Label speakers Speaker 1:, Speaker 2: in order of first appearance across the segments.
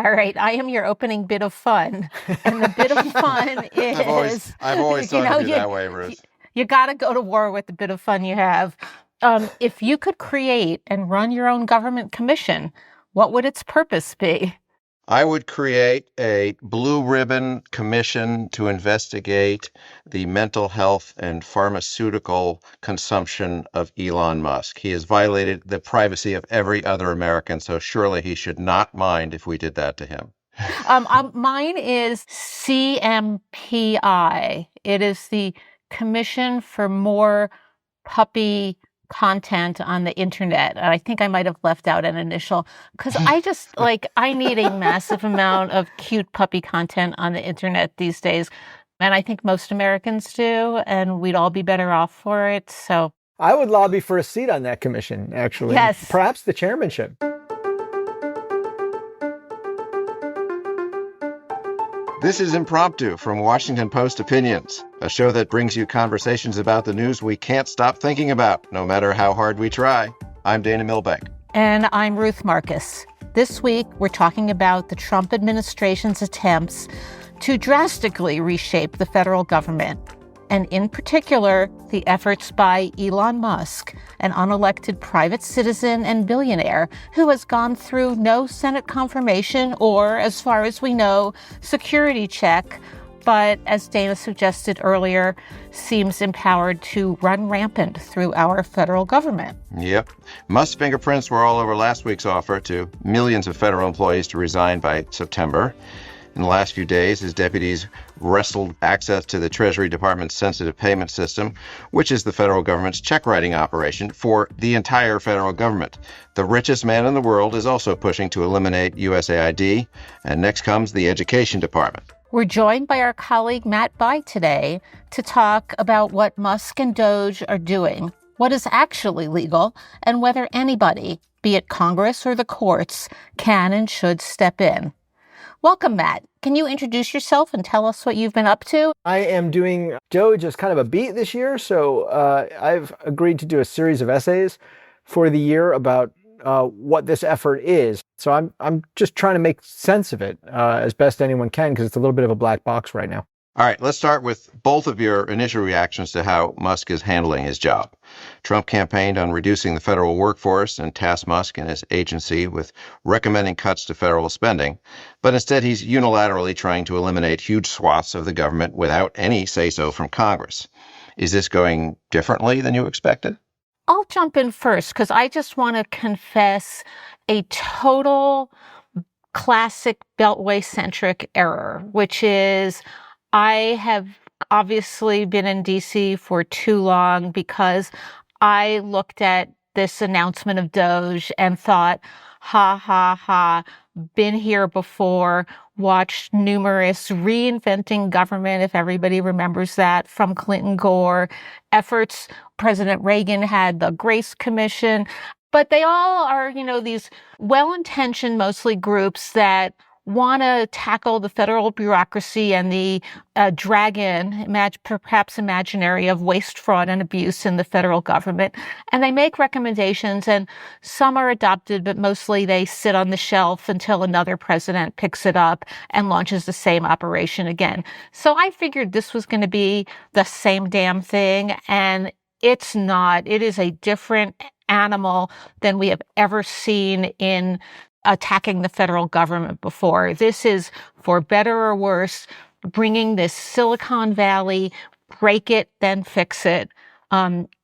Speaker 1: All right, I am your opening bit of fun. And the bit of fun is...
Speaker 2: I've always thought of you that way, Ruth.
Speaker 1: You got to go to war with the bit of fun you have. If you could create and run your own government commission, what would its purpose be?
Speaker 2: I would create a blue ribbon commission to investigate the mental health and pharmaceutical consumption of Elon Musk. He has violated the privacy of every other American, so surely he should not mind if we did that to him.
Speaker 1: Mine is CMPI. It is the Commission for More Puppy Content on the Internet. And I think I might have left out an initial because I need a massive amount of cute puppy content on the Internet these days. And I think most Americans do, and we'd all be better off for it. So
Speaker 3: I would lobby for a seat on that commission, actually.
Speaker 1: Yes.
Speaker 3: Perhaps the chairmanship.
Speaker 2: This is Impromptu from Washington Post Opinions, a show that brings you conversations about the news we can't stop thinking about, no matter how hard we try. I'm Dana Milbank.
Speaker 1: And I'm Ruth Marcus. This week, we're talking about the Trump administration's attempts to drastically reshape the federal government, and in particular, the efforts by Elon Musk, an unelected private citizen and billionaire who has gone through no Senate confirmation or, as far as we know, security check, but as Dana suggested earlier, seems empowered to run rampant through our federal government.
Speaker 2: Yep. Musk's fingerprints were all over last week's offer to millions of federal employees to resign by September. In the last few days, his deputies wrestled access to the Treasury Department's sensitive payment system, which is the federal government's check-writing operation for the entire federal government. The richest man in the world is also pushing to eliminate USAID, and next comes the Education Department.
Speaker 1: We're joined by our colleague Matt Bai today to talk about what Musk and DOGE are doing, what is actually legal, and whether anybody, be it Congress or the courts, can and should step in. Welcome, Matt. Can you introduce yourself and tell us what you've been up to?
Speaker 3: I am doing DOGE as kind of a beat this year, so I've agreed to do a series of essays for the year about what this effort is. So I'm just trying to make sense of it as best anyone can, because it's a little bit of a black box right now.
Speaker 2: All right, let's start with both of your initial reactions to how Musk is handling his job. Trump campaigned on reducing the federal workforce and tasked Musk and his agency with recommending cuts to federal spending, but instead he's unilaterally trying to eliminate huge swaths of the government without any say-so from Congress. Is this going differently than you expected?
Speaker 1: I'll jump in first because I just want to confess a total classic Beltway-centric error, which is I have obviously been in D.C. for too long because I looked at this announcement of DOGE and thought, ha, ha, ha, been here before, watched numerous reinventing government, if everybody remembers that, from Clinton Gore, efforts. President Reagan had the Grace Commission, but they all are, these well-intentioned, mostly groups that want to tackle the federal bureaucracy and the dragon, perhaps imaginary, of waste, fraud, and abuse in the federal government. And they make recommendations, and some are adopted, but mostly they sit on the shelf until another president picks it up and launches the same operation again. So I figured this was going to be the same damn thing, and it's not. It is a different animal than we have ever seen in attacking the federal government before. This is, for better or worse, bringing this Silicon Valley, break it, then fix it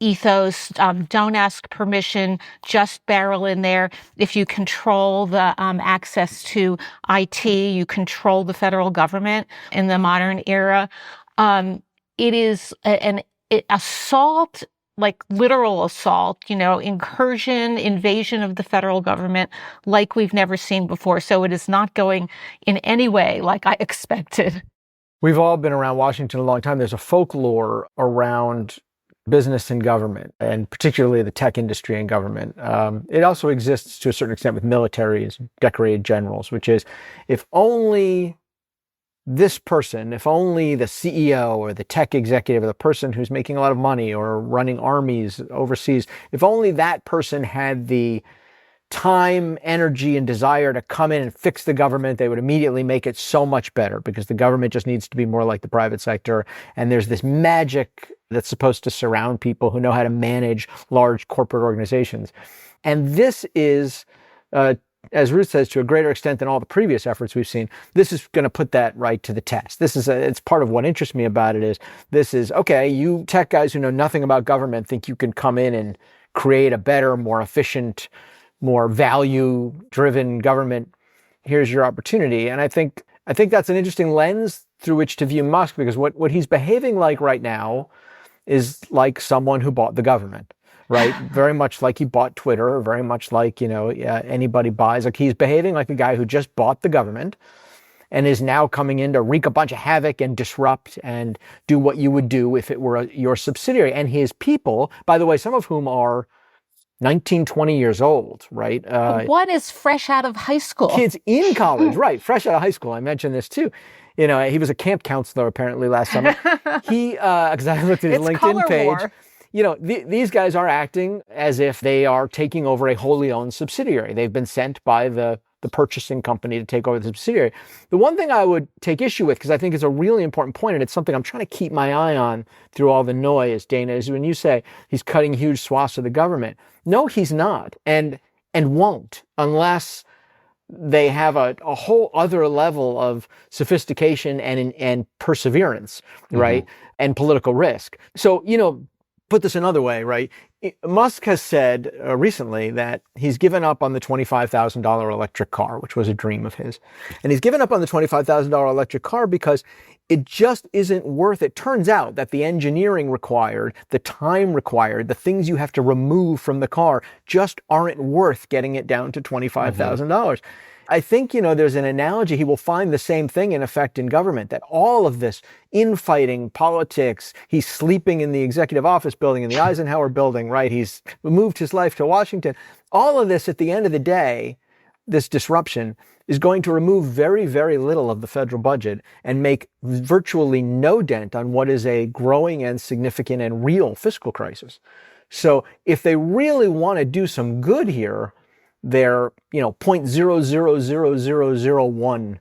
Speaker 1: ethos. Don't ask permission, just barrel in there. If you control the access to IT, you control the federal government in the modern era. It is an assault, like literal assault, incursion, invasion of the federal government like we've never seen before. So it is not going in any way like I expected.
Speaker 3: We've all been around Washington a long time. There's a folklore around business and government, and particularly the tech industry and government. It also exists to a certain extent with militaries, decorated generals, which is if only this person, if only the CEO or the tech executive or the person who's making a lot of money or running armies overseas, if only that person had the time, energy, and desire to come in and fix the government. They would immediately make it so much better because the government just needs to be more like the private sector. And there's this magic that's supposed to surround people who know how to manage large corporate organizations. And this is, as Ruth says, to a greater extent than all the previous efforts we've seen, this is going to put that right to the test. It's part of what interests me about it is, okay, you tech guys who know nothing about government think you can come in and create a better, more efficient, more value-driven government. Here's your opportunity. And I think that's an interesting lens through which to view Musk, because what he's behaving like right now is like someone who bought the government, right? Very much like he bought Twitter, or very much like, anybody buys. Like, he's behaving like a guy who just bought the government and is now coming in to wreak a bunch of havoc and disrupt and do what you would do if it were your subsidiary. And his people, by the way, some of whom are 19, 20 years old, right?
Speaker 1: One is fresh out of high school.
Speaker 3: Kids in college, right? Fresh out of high school. I mentioned this too. He was a camp counselor apparently last summer. Because I looked at his LinkedIn page. These guys are acting as if they are taking over a wholly owned subsidiary. They've been sent by the purchasing company to take over the subsidiary. The one thing I would take issue with, because I think it's a really important point, and it's something I'm trying to keep my eye on through all the noise, Dana, is when you say he's cutting huge swaths of the government. No, he's not, and won't, unless they have a whole other level of sophistication and perseverance, right? And political risk. So, put this another way, right? Musk has said recently that he's given up on the $25,000 electric car, which was a dream of his. And he's given up on the $25,000 electric car because it just isn't worth it. Turns out that the engineering required, the time required, the things you have to remove from the car just aren't worth getting it down to $25,000. I think, there's an analogy. He will find the same thing in effect in government, that all of this infighting, politics, he's sleeping in the executive office building, in the Eisenhower building, right? He's moved his life to Washington. All of this, at the end of the day, this disruption is going to remove very, very little of the federal budget and make virtually no dent on what is a growing and significant and real fiscal crisis. So if they really want to do some good here, they're, 0.00001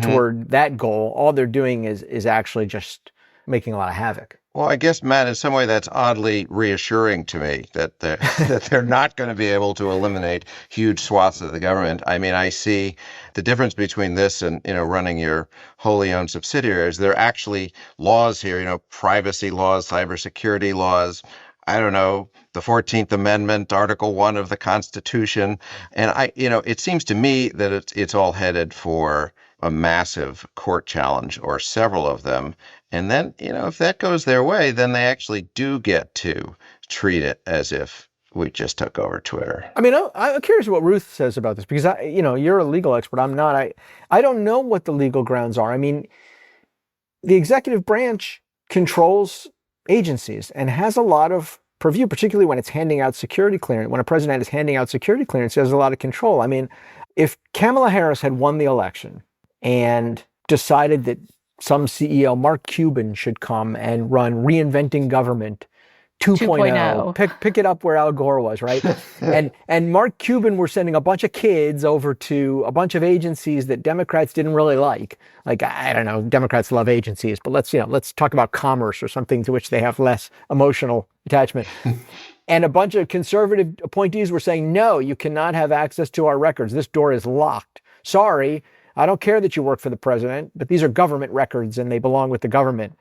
Speaker 3: toward that goal. All they're doing is actually just making a lot of havoc.
Speaker 2: Well, I guess, Matt, in some way that's oddly reassuring to me that they're not going to be able to eliminate huge swaths of the government. I mean, I see the difference between this and, running your wholly owned subsidiaries. There are actually laws here, privacy laws, cybersecurity laws. I don't know, the 14th Amendment, Article 1 of the Constitution. And it seems to me that it's all headed for a massive court challenge, or several of them. And then, if that goes their way, then they actually do get to treat it as if we just took over Twitter.
Speaker 3: I mean, I'm curious what Ruth says about this, because you're a legal expert. I'm not. I don't know what the legal grounds are. I mean, the executive branch controls agencies and has a lot of purview, particularly when it's handing out security clearance. When a president is handing out security clearance, he has a lot of control. I mean, if Kamala Harris had won the election and decided that some CEO, Mark Cuban, should come and run Reinventing Government 2.0, pick it up where Al Gore was, right? and Mark Cuban were sending a bunch of kids over to a bunch of agencies that Democrats didn't really like. Like, I don't know, Democrats love agencies, but let's talk about commerce or something to which they have less emotional attachment. And a bunch of conservative appointees were saying, no, you cannot have access to our records. This door is locked. Sorry, I don't care that you work for the president, but these are government records and they belong with the government.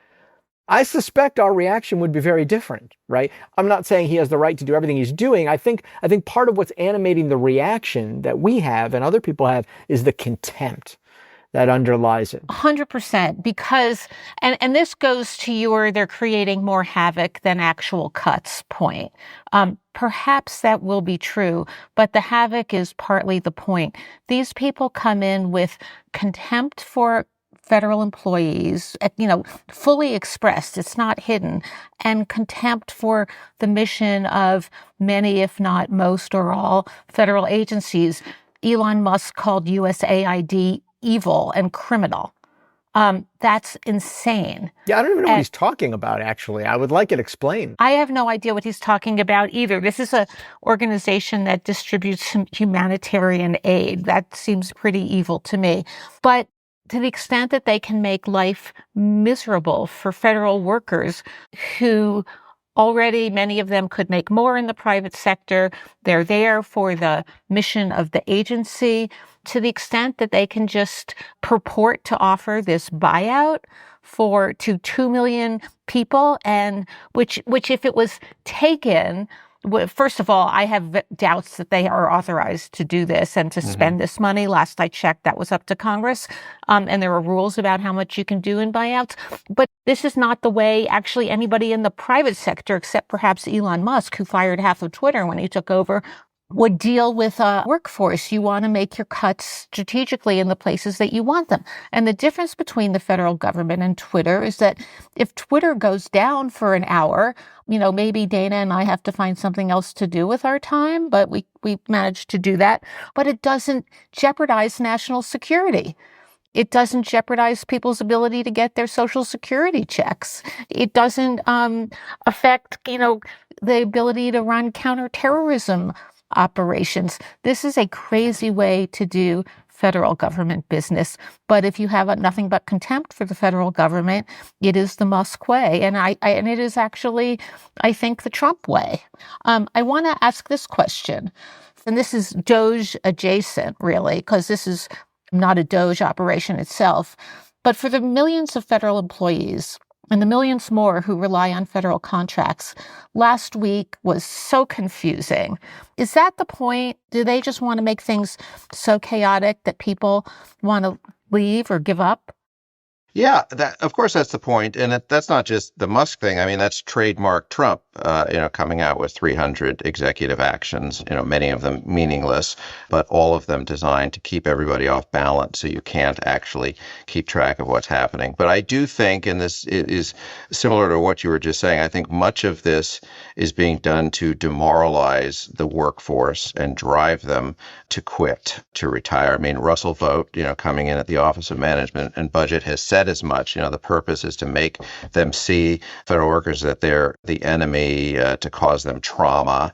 Speaker 3: I suspect our reaction would be very different, right? I'm not saying he has the right to do everything he's doing. I think part of what's animating the reaction that we have and other people have is the contempt that underlies it.
Speaker 1: 100%, because, and this goes to they're creating more havoc than actual cuts point. Perhaps that will be true, but the havoc is partly the point. These people come in with contempt for federal employees, fully expressed, it's not hidden, and contempt for the mission of many, if not most or all, federal agencies. Elon Musk called USAID evil and criminal. That's insane.
Speaker 3: Yeah, I don't even know what
Speaker 1: And
Speaker 3: he's talking about, actually. I would like it explained.
Speaker 1: I have no idea what he's talking about either. This is an organization that distributes humanitarian aid. That seems pretty evil to me. But to the extent that they can make life miserable for federal workers who already, many of them could make more in the private sector. They're there for the mission of the agency. To the extent that they can just purport to offer this buyout to 2 million people, and which if it was taken, first of all, I have doubts that they are authorized to do this and to spend this money. Last I checked, that was up to Congress. And there are rules about how much you can do in buyouts. But this is not the way actually anybody in the private sector, except perhaps Elon Musk, who fired half of Twitter when he took over, would deal with a workforce. You want to make your cuts strategically in the places that you want them. And the difference between the federal government and Twitter is that if Twitter goes down for an hour, maybe Dana and I have to find something else to do with our time, but we managed to do that. But it doesn't jeopardize national security. It doesn't jeopardize people's ability to get their Social Security checks. It doesn't affect, the ability to run counterterrorism operations. This is a crazy way to do federal government business. But if you have nothing but contempt for the federal government, it is the Musk way. And and it is actually, I think, the Trump way. I want to ask this question, and this is DOGE adjacent, really, because this is not a DOGE operation itself. But for the millions of federal employees and the millions more who rely on federal contracts, last week was so confusing. Is that the point? Do they just want to make things so chaotic that people want to leave or give up?
Speaker 2: Yeah, of course that's the point, and that's not just the Musk thing. I mean, that's trademark Trump, coming out with 300 executive actions, many of them meaningless, but all of them designed to keep everybody off balance, so you can't actually keep track of what's happening. But I do think, and this is similar to what you were just saying, I think much of this is being done to demoralize the workforce and drive them to quit, to retire. I mean, Russell Vogt, coming in at the Office of Management and Budget, has said as much. The purpose is to make them see federal workers that they're the enemy, to cause them trauma.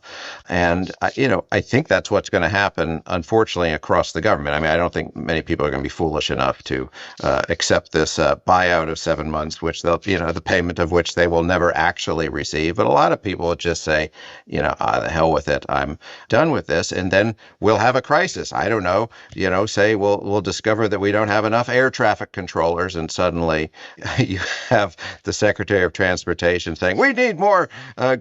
Speaker 2: And, I think that's what's going to happen, unfortunately, across the government. I mean, I don't think many people are going to be foolish enough to accept this buyout of 7 months, which they'll, the payment of which they will never actually receive. But a lot of people will just say, the hell with it. I'm done with this. And then we'll have a crisis. I don't know, say we'll discover that we don't have enough air traffic controllers, and suddenly you have the Secretary of Transportation saying, we need more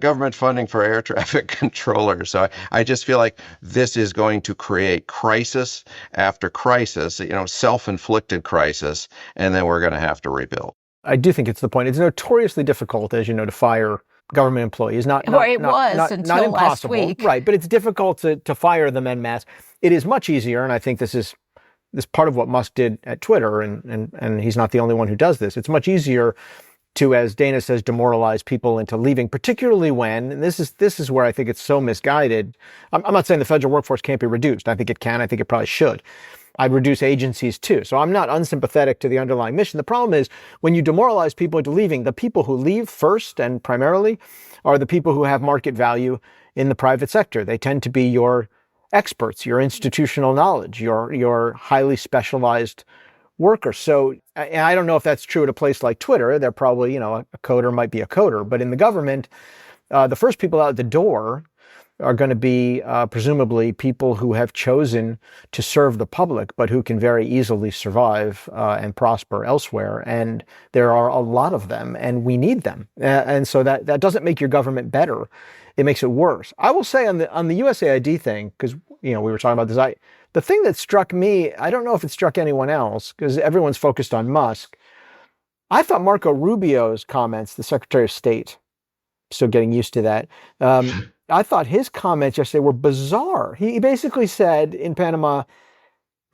Speaker 2: government funding for air traffic controllers. So I just feel like this is going to create crisis after crisis, self-inflicted crisis, and then we're going to have to rebuild.
Speaker 3: I do think it's the point. It's notoriously difficult, as you know, to fire government employees. Not
Speaker 1: until last week.
Speaker 3: Right, but it's difficult to fire them en masse. It is much easier, and I think this is part of what Musk did at Twitter, and he's not the only one who does this. It's much easier to, as Dana says, demoralize people into leaving, particularly when, and this is where I think it's so misguided. I'm not saying the federal workforce can't be reduced. I think it can. I think it probably should. I'd reduce agencies too. So I'm not unsympathetic to the underlying mission. The problem is when you demoralize people into leaving, the people who leave first and primarily are the people who have market value in the private sector. They tend to be your experts, your institutional knowledge, your highly specialized workers. So, and I don't know if that's true at a place like Twitter. They're probably, a coder might be a coder, but in the government, the first people out the door are going to be presumably people who have chosen to serve the public, but who can very easily survive and prosper elsewhere. And there are a lot of them, and we need them. And so that doesn't make your government better. It makes it worse. I will say on the USAID thing, because we were talking about this, the thing that struck me, I don't know if it struck anyone else, because everyone's focused on Musk. I thought Marco Rubio's comments, the Secretary of State, still getting used to that. I thought his comments yesterday were bizarre. He basically said in Panama,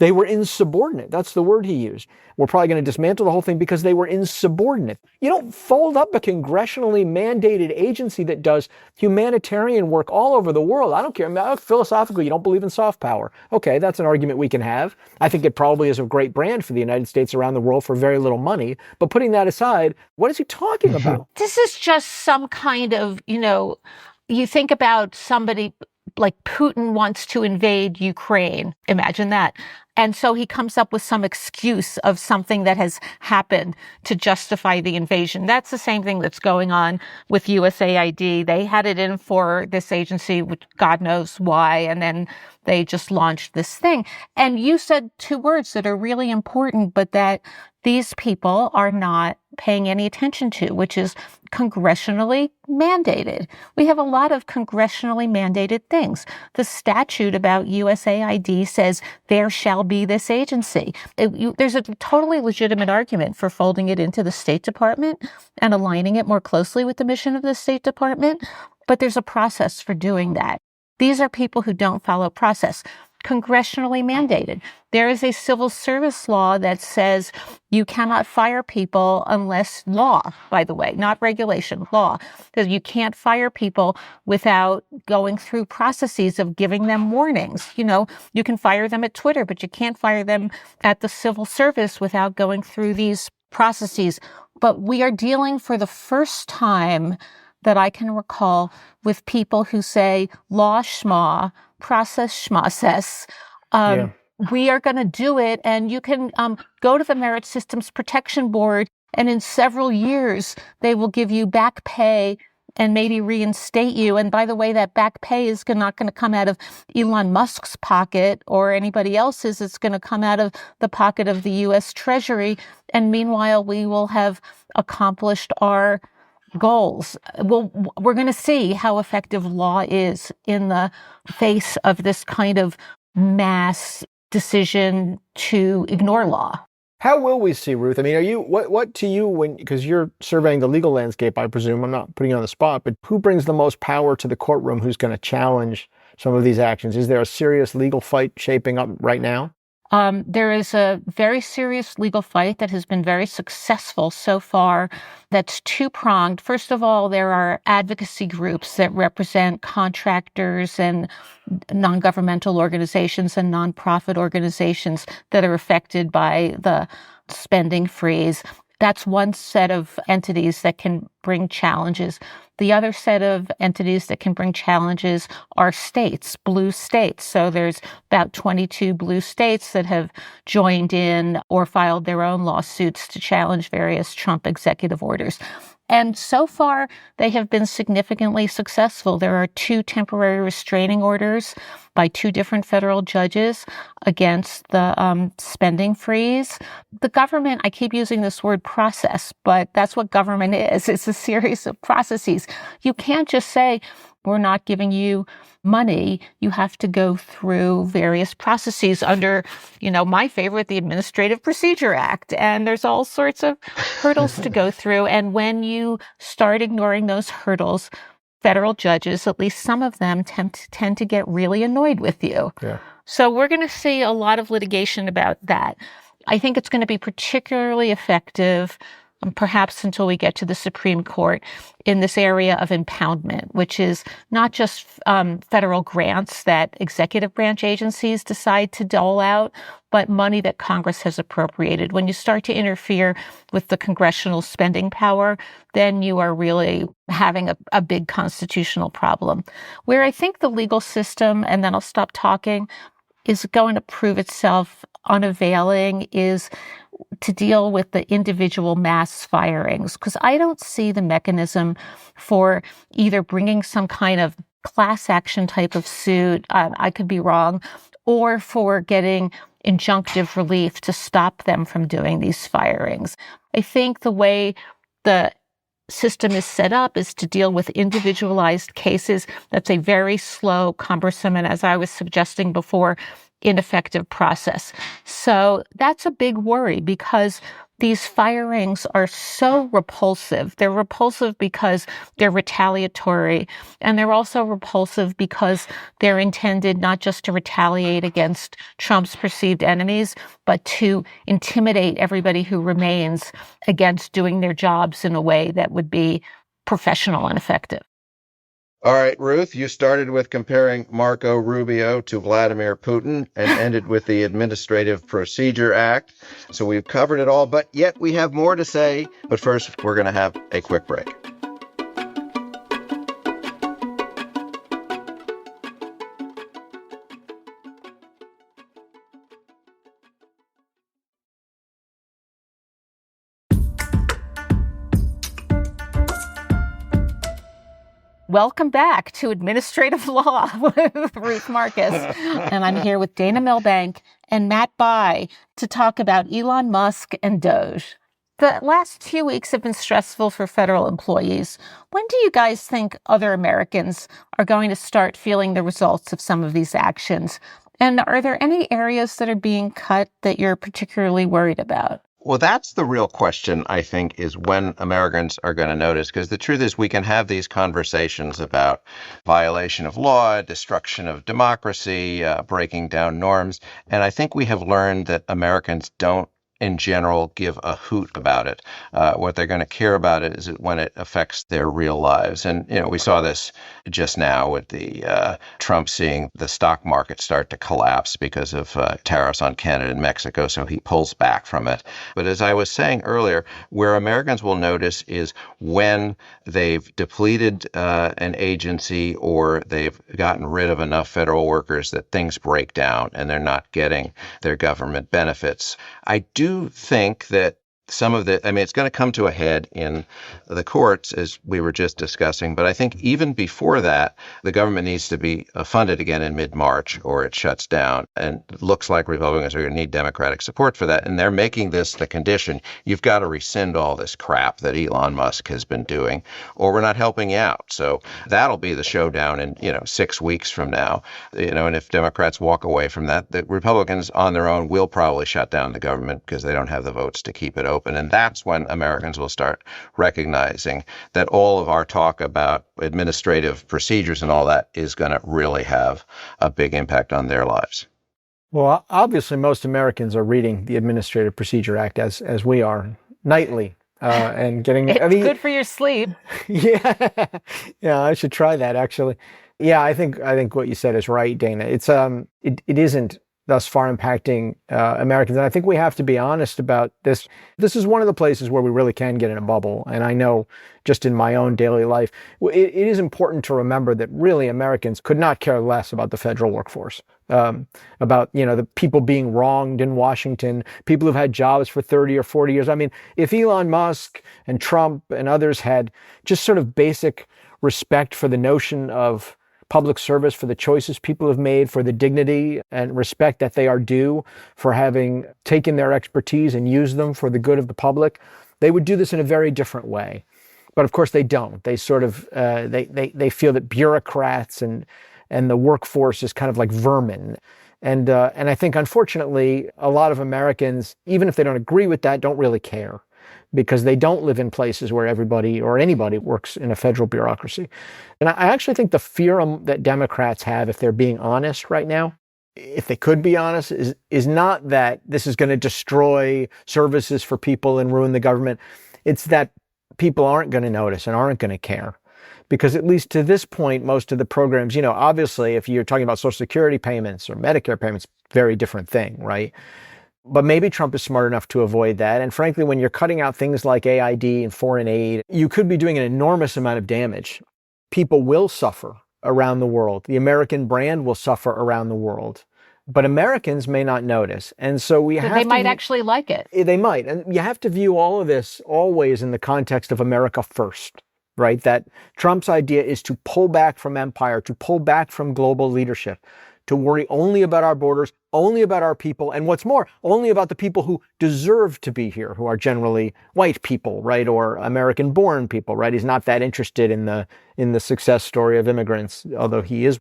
Speaker 3: They were insubordinate. That's the word he used. We're probably going to dismantle the whole thing because they were insubordinate. You don't fold up a congressionally mandated agency that does humanitarian work all over the world. I don't care. I mean, philosophically, you don't believe in soft power. Okay, that's an argument we can have. I think it probably is a great brand for the United States around the world for very little money. But putting that aside, what is he talking about?
Speaker 1: This is just some kind of, you think about somebody like Putin wants to invade Ukraine. Imagine that. And so he comes up with some excuse of something that has happened to justify the invasion. That's the same thing that's going on with USAID. They had it in for this agency, which God knows why, and then they just launched this thing. And you said two words that are really important, but that these people are not paying any attention to, which is congressionally mandated. We have a lot of congressionally mandated things. The statute about USAID says there shall be this agency. There's a totally legitimate argument for folding it into the State Department and aligning it more closely with the mission of the State Department, but there's a process for doing that. These are people who don't follow process. Congressionally mandated. There is a civil service law that says you cannot fire people unless law, by the way, not regulation, law. That you can't fire people without going through processes of giving them warnings. You can fire them at Twitter, but you can't fire them at the civil service without going through these processes. But we are dealing for the first time that I can recall with people who say law schma, process schmacess. We are going to do it, and you can go to the Merit Systems Protection Board, and in several years, they will give you back pay and maybe reinstate you. And by the way, that back pay is not going to come out of Elon Musk's pocket or anybody else's. It's going to come out of the pocket of the U.S. Treasury. And meanwhile, we will have accomplished our goals. Well, we're going to see how effective law is in the face of this kind of mass decision to ignore law.
Speaker 3: How will we see, Ruth? I mean, what to you, because you're surveying the legal landscape, I presume, I'm not putting you on the spot, but who brings the most power to the courtroom? Who's going to challenge some of these actions? Is there a serious legal fight shaping up right now?
Speaker 1: There is a very serious legal fight that has been very successful so far that's two-pronged. First of all, there are advocacy groups that represent contractors and non-governmental organizations and nonprofit organizations that are affected by the spending freeze. That's one set of entities that can bring challenges. The other set of entities that can bring challenges are states, blue states. So there's about 22 blue states that have joined in or filed their own lawsuits to challenge various Trump executive orders. And so far, they have been significantly successful. There are 2 temporary restraining orders by 2 different federal judges against the spending freeze. The government, I keep using this word process, but that's what government is. It's a series of processes. You can't just say, we're not giving you money. You have to go through various processes under, my favorite, the Administrative Procedure Act. And there's all sorts of hurdles to go through. And when you start ignoring those hurdles, federal judges, at least some of them, tend to get really annoyed with you.
Speaker 3: Yeah.
Speaker 1: So we're going to see a lot of litigation about that. I think it's going to be particularly effective, perhaps until we get to the Supreme Court, in this area of impoundment, which is not just federal grants that executive branch agencies decide to dole out, but money that Congress has appropriated. When you start to interfere with the congressional spending power, then you are really having a big constitutional problem. Where I think the legal system, and then I'll stop talking, is going to prove itself unavailing is to deal with the individual mass firings, because I don't see the mechanism for either bringing some kind of class action type of suit, I could be wrong, or for getting injunctive relief to stop them from doing these firings. I think the way the system is set up is to deal with individualized cases. That's a very slow, cumbersome, and as I was suggesting before, ineffective process. So that's a big worry, because these firings are so repulsive. They're repulsive because they're retaliatory, and they're also repulsive because they're intended not just to retaliate against Trump's perceived enemies, but to intimidate everybody who remains against doing their jobs in a way that would be professional and effective.
Speaker 2: All right, Ruth, you started with comparing Marco Rubio to Vladimir Putin and ended with the Administrative Procedure Act. So we've covered it all, but yet we have more to say. But first, we're going to have a quick break.
Speaker 1: Welcome back to Administrative Law with Ruth Marcus. And I'm here with Dana Milbank and Matt Bai to talk about Elon Musk and DOGE. The last few weeks have been stressful for federal employees. When do you guys think other Americans are going to start feeling the results of some of these actions? And are there any areas that are being cut that you're particularly worried about?
Speaker 2: Well, that's the real question, I think, is when Americans are going to notice, because the truth is we can have these conversations about violation of law, destruction of democracy, breaking down norms. And I think we have learned that Americans don't, in general, give a hoot about it. What they're going to care about it is when it affects their real lives. And, we saw this just now with the Trump seeing the stock market start to collapse because of tariffs on Canada and Mexico. So he pulls back from it. But as I was saying earlier, where Americans will notice is when they've depleted an agency or they've gotten rid of enough federal workers that things break down and they're not getting their government benefits. I do think that it's going to come to a head in the courts, as we were just discussing. But I think even before that, the government needs to be funded again in mid-March or it shuts down. And it looks like Republicans are going to need Democratic support for that. And they're making this the condition. You've got to rescind all this crap that Elon Musk has been doing, or we're not helping you out. So that'll be the showdown in, 6 weeks from now. And if Democrats walk away from that, the Republicans on their own will probably shut down the government because they don't have the votes to keep it open. And that's when Americans will start recognizing that all of our talk about administrative procedures and all that is going to really have a big impact on their lives.
Speaker 3: Well, obviously, most Americans are reading the Administrative Procedure Act as we are nightly and getting.
Speaker 1: It's good for your sleep.
Speaker 3: Yeah, I should try that actually. Yeah, I think what you said is right, Dana. It's it isn't thus far impacting Americans. And I think we have to be honest about this. This is one of the places where we really can get in a bubble. And I know just in my own daily life, it is important to remember that really Americans could not care less about the federal workforce, about, the people being wronged in Washington, people who've had jobs for 30 or 40 years. I mean, if Elon Musk and Trump and others had just sort of basic respect for the notion of public service, for the choices people have made, for the dignity and respect that they are due for having taken their expertise and used them for the good of the public, they would do this in a very different way. But of course they don't. They sort of, they feel that bureaucrats and the workforce is kind of like vermin. And I think, unfortunately, a lot of Americans, even if they don't agree with that, don't really care, because they don't live in places where everybody or anybody works in a federal bureaucracy. And I actually think the fear that Democrats have, if they're being honest right now, if they could be honest, is not that this is going to destroy services for people and ruin the government. It's that people aren't going to notice and aren't going to care. Because at least to this point, most of the programs, obviously, if you're talking about Social Security payments or Medicare payments, very different thing, right? But maybe Trump is smart enough to avoid that. And frankly, when you're cutting out things like AID and foreign aid, you could be doing an enormous amount of damage. People will suffer around the world. The American brand will suffer around the world. But Americans may not notice. And so
Speaker 1: they might actually like it.
Speaker 3: They might. And you have to view all of this always in the context of America first, right? That Trump's idea is to pull back from empire, to pull back from global leadership, to worry only about our borders, only about our people, and what's more, only about the people who deserve to be here, who are generally white people, right, or American-born people, right? He's not that interested in the success story of immigrants, although he is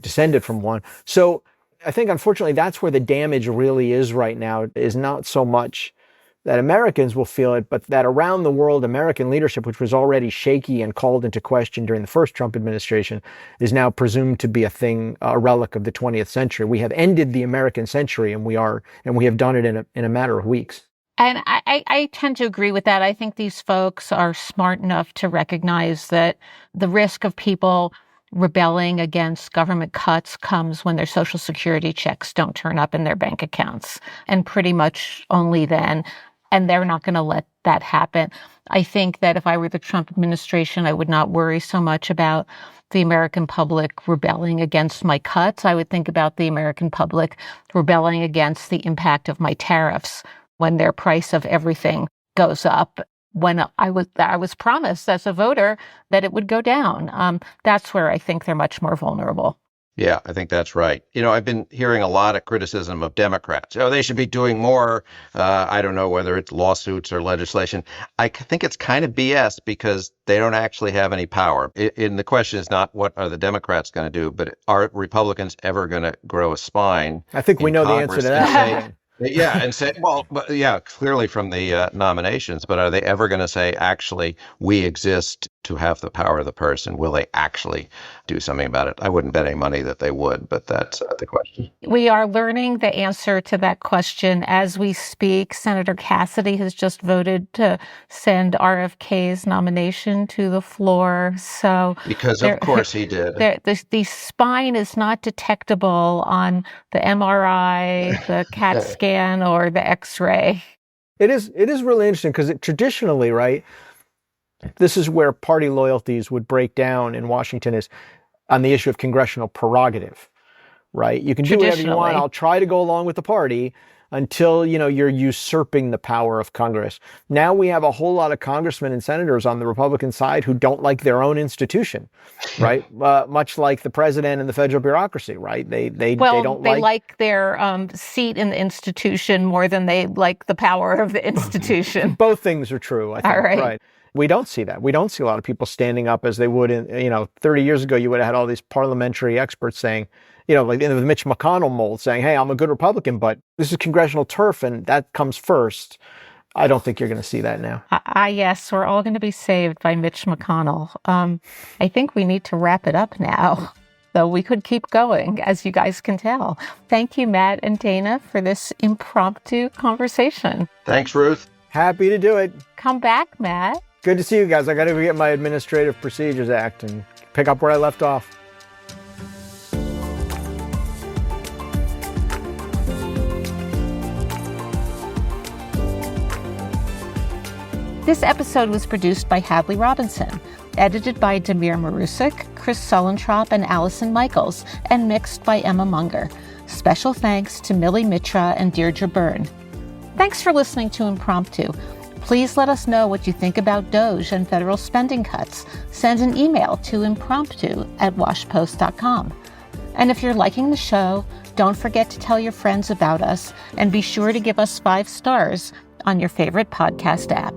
Speaker 3: descended from one. So I think, unfortunately, that's where the damage really is right now, is not so much that Americans will feel it, but that around the world, American leadership, which was already shaky and called into question during the first Trump administration, is now presumed to be a relic of the 20th century. We have ended the American century, and we have done it in a matter of weeks.
Speaker 1: And I tend to agree with that. I think these folks are smart enough to recognize that the risk of people rebelling against government cuts comes when their Social Security checks don't turn up in their bank accounts, and pretty much only then. And they're not going to let that happen. I think that if I were the Trump administration, I would not worry so much about the American public rebelling against my cuts. I would think about the American public rebelling against the impact of my tariffs when their price of everything goes up. When I was promised as a voter that it would go down. That's where I think they're much more vulnerable.
Speaker 2: Yeah, I think that's right. I've been hearing a lot of criticism of Democrats. They should be doing more. I don't know whether it's lawsuits or legislation. I think it's kind of BS because they don't actually have any power. And the question is not what are the Democrats going to do, but are Republicans ever going to grow a spine?
Speaker 3: I think we know the answer to that.
Speaker 2: Yeah, and say, clearly from the nominations, but are they ever going to say, actually, we exist to have the power of the purse, and will they actually do something about it? I wouldn't bet any money that they would, but that's the question.
Speaker 1: We are learning the answer to that question as we speak. Senator Cassidy has just voted to send RFK's nomination to the floor. So
Speaker 2: because of course he did.
Speaker 1: The spine is not detectable on the MRI, the CAT scan, or the X-ray.
Speaker 3: It is really interesting because traditionally, right, this is where party loyalties would break down in Washington, is on the issue of congressional prerogative, right? You can do whatever you want. I'll try to go along with the party until, you're usurping the power of Congress. Now we have a whole lot of congressmen and senators on the Republican side who don't like their own institution, right? Much like the president and the federal bureaucracy, right? They like
Speaker 1: their seat in the institution more than they like the power of the institution.
Speaker 3: Both things are true, I think.
Speaker 1: All right.
Speaker 3: We don't see that. We don't see a lot of people standing up as they would in, 30 years ago, you would have had all these parliamentary experts saying, like in the Mitch McConnell mold, saying, hey, I'm a good Republican, but this is congressional turf and that comes first. I don't think you're going to see that now.
Speaker 1: Yes, we're all going to be saved by Mitch McConnell. I think we need to wrap it up now, though we could keep going, as you guys can tell. Thank you, Matt and Dana, for this impromptu conversation.
Speaker 2: Thanks, Ruth.
Speaker 3: Happy to do it.
Speaker 1: Come back, Matt.
Speaker 3: Good to see you guys. I got to go get my Administrative Procedures Act and pick up where I left off.
Speaker 1: This episode was produced by Hadley Robinson, edited by Demir Marusik, Chris Sulentrop, and Allison Michaels, and mixed by Emma Munger. Special thanks to Millie Mitra and Deirdre Byrne. Thanks for listening to Impromptu. Please let us know what you think about DOGE and federal spending cuts. Send an email to impromptu@washpost.com. And if you're liking the show, don't forget to tell your friends about us and be sure to give us 5 stars on your favorite podcast app.